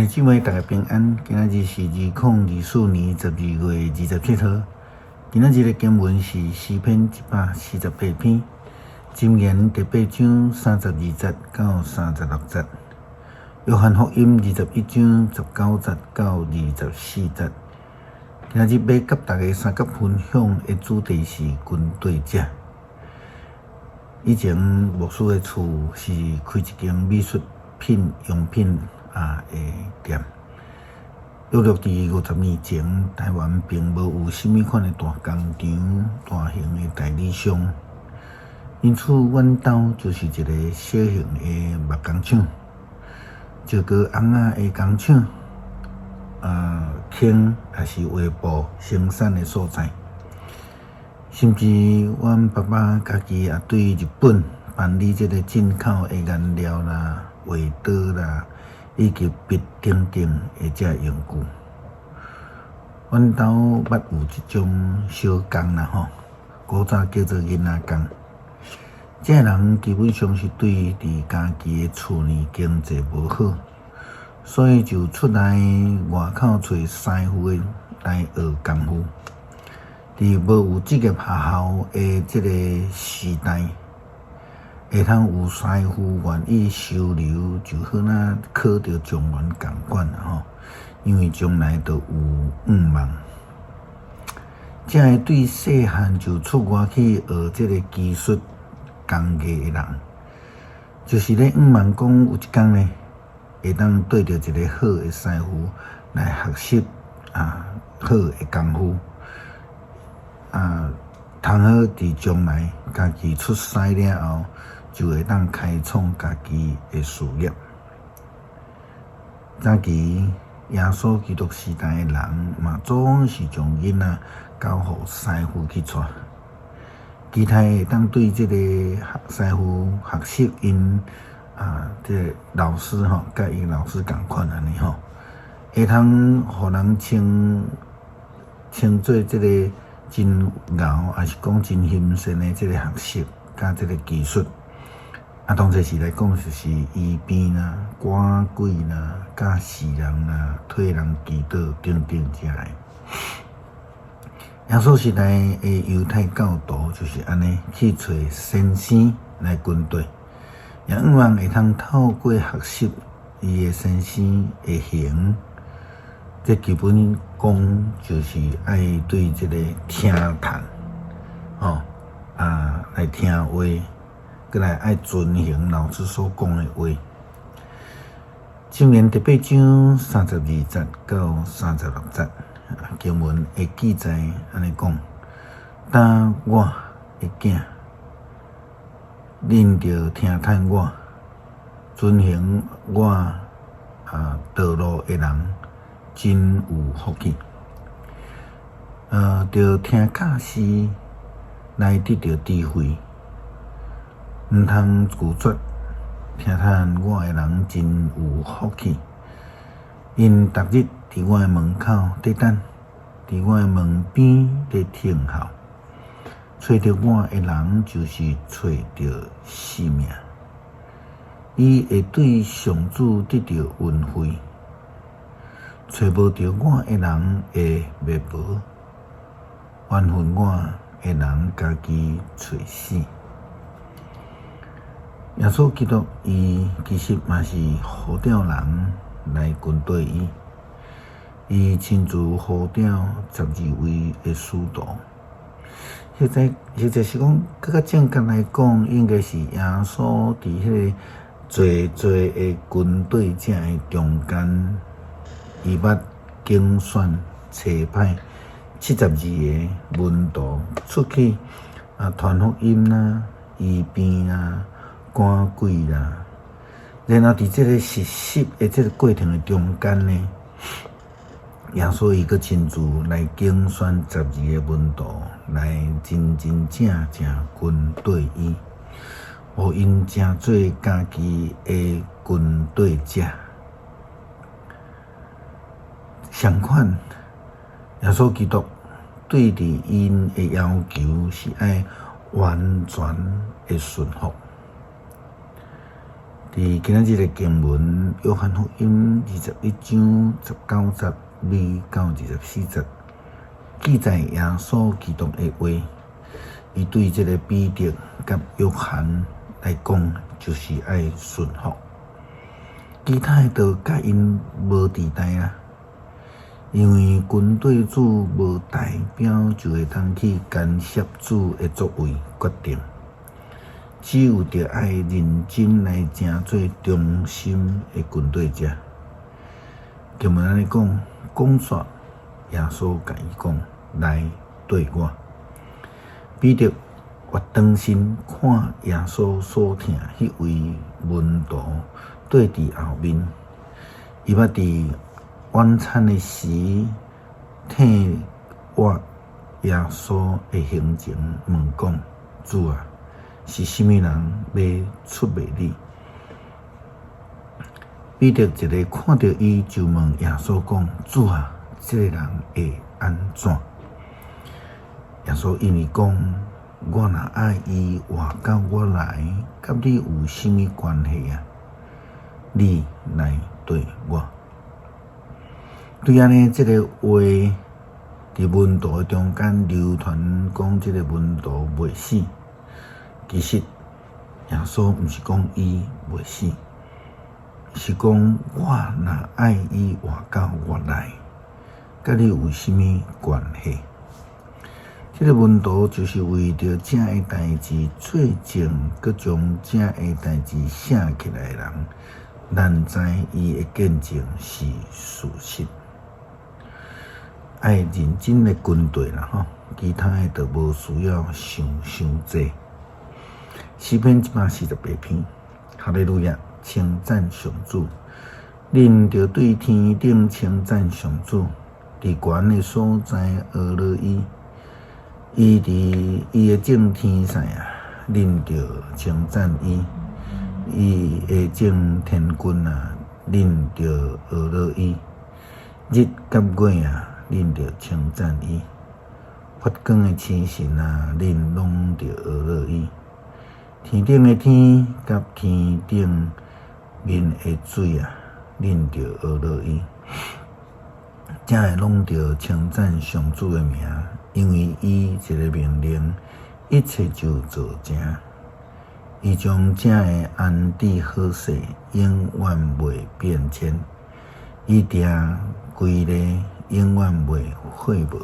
姊妹大家平安。今仔日是2024年12月27号。今仔日的经文是诗篇148篇，箴言第8章32節到36節，約翰福音21章19節到24節。今仔日要甲大家三角分享的主題是軍隊者。以前牧師的厝是開一間美術品用品的店。約在50年前，台灣並無有甚物款的大工廠、大型的代理商，因此阮兜就是一個小型的木工廠，就個紅仔的工廠，輕也是畫布生產的所在。甚至阮爸爸家己也對日本辦理這個進口的顏料啦、畫刀啦，以及筆等等的這用具。阮兜捌有這種小工啦吼，古早叫做囡仔工。這人基本上是對佇家己的厝內經濟無好，所以就出來外口找師傅來學功夫。佇無有職業學校的這個時代，會通有師傅願意收留，就好像考到狀元同款啦吼。因為將來都有望。這個對細漢就出外去學這個技術工藝的人，就是咧望講有一天呢，會當對着一個好的師傅來學習好的功夫。通好佇將來家己出師了後，就會當開創家己的事業。早期耶穌基督時代的人嘛，總是將囡仔交予師傅去帶，期待會當對這個師傅學習因這個老師吼，甲伊老師同款安尼吼，會通互人稱做這個真牛，還是講真欣賞的這個學習甲這個技術。當初時來講，就是醫病啦、趕鬼啦、教死人啦、替人祈禱等等這類。耶穌時代的猶太教徒就是安尼去找先生來軍隊，也希望會通透過學習伊的先生的行。這基本講就是愛對這個聽談，來聽話。過來愛遵行老師所講的話。箴言第8章32節到36節，經文會記載安尼講：但我的囝，恁着聽嘆我，遵行我道路的人，真有福氣。着聽教師來得到智慧。毋通拒絕，聽嘆我的人真有福氣。因逐日佇我的門口在等，佇我的門邊在聽候。找到我的人就是找到性命，伊會對上主得到恩惠。找無到我的人會滅亡，緣分我的人家己找死。耶穌基督伊其實嘛是呼召人來軍隊伊親自呼召12位的使徒。實在是講，更加正確來講，應該是耶穌佇迄個濟的軍隊者的中間，伊捌競選差派72個門徒出去傳福音啦、醫病啦、趕鬼啦，然後佇這個實習的這個過程的中間呢，耶穌伊個親自來競選12個門徒來真正軍隊伊，互因成做家己的軍隊者。相反，耶穌基督對佇因的要求是愛完全的順服。伫今仔日的经文，约翰福音21章19节2到24节，记载耶稣基督的话，伊对这个彼得甲约翰来讲，就是爱顺服。其他的道甲因无地带啦，因为军队主无代表就会当去干涉主的作为决定。只有着爱认真来成做忠心的军队者。经文安尼讲说耶稣甲伊讲来对我。彼得活当心看耶稣所听迄位门徒对伫后面，伊捌伫晚餐的时听我耶稣的行程问讲：主啊，是甚物人要出卖你？彼得一个看到伊就问耶稣讲：主啊，这个人会安怎？耶稣因为讲：我若爱伊活到我来，甲你有甚物关系啊？你来对我。对安尼，这个话伫门徒中间流传，讲这个门徒袂死。其实耶稣毋是讲伊袂死，是讲我若爱伊活到我来，甲你有甚物关系？这个门徒就是为着正的代志做证，佮将正的代志写起来的人，咱知伊的见证是事实。爱认真的军队啦吼，其他的就无需要想济。诗篇148篇，哈利路亚，称赞上主。恁着对天顶称赞上主，伫悬的所在俄罗伊，伊伫伊的正天上啊，恁着称赞伊；伊的正天君啊，恁着俄罗伊；日甲月啊，恁着称赞伊；发光的星辰啊，恁拢着俄罗伊。天顶的天，甲天顶面的水啊，恁着俄罗伊，才会拢着称赞上主的名，因为伊一个命令，一切就做成。伊将正的安置好势，永远袂变迁。伊定规个永远袂废无。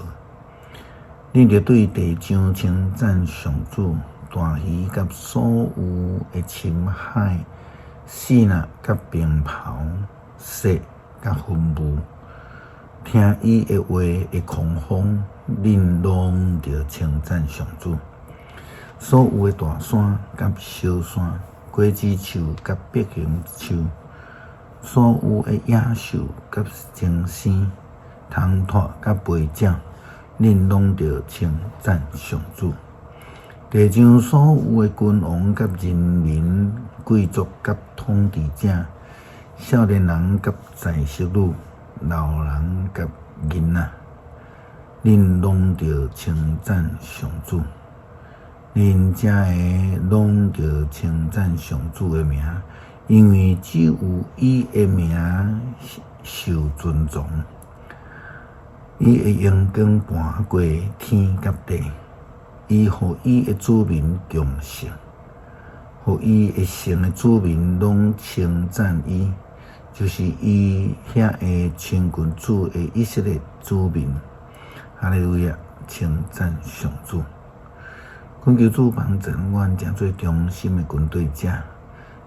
恁着对地上称赞上主。大鱼甲所有的深海，死呐甲冰雹，雪甲云雾，听伊的话的狂风，恁拢着称赞上主。所有的大山甲小山，果子树甲百行树，所有的野兽甲精生，虫蛻甲飞鸟，恁拢着称赞上主。地上所有的君王甲人民、贵族甲统治者、少年人甲在色女、老人甲囡仔，恁拢着称赞上主。恁遮个拢着称赞上主的名，因为只有伊的名受尊重。伊的阳光盘过天甲地。伊互伊的子民强盛，互伊的圣的子民拢称赞伊，就是伊遐个千军主的以色列子民。哈利路亚，称赞上主。恳求主帮助阮，诚做忠心的军队者，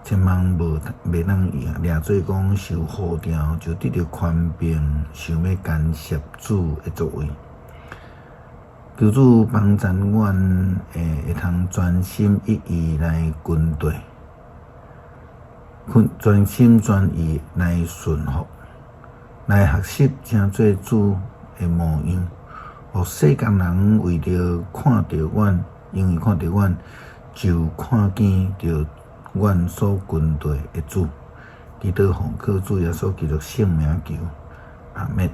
千万袂当掠做讲受呼召就得到权柄，想要干涉主的作为。求主帮助阮，会通专心一意来军队，专心专意来顺服，来学习诚做主的模样。互世间人为着看到阮，因为看到阮，就看见着阮所军队的主。祈祷奉靠主耶稣基督圣名求，阿们。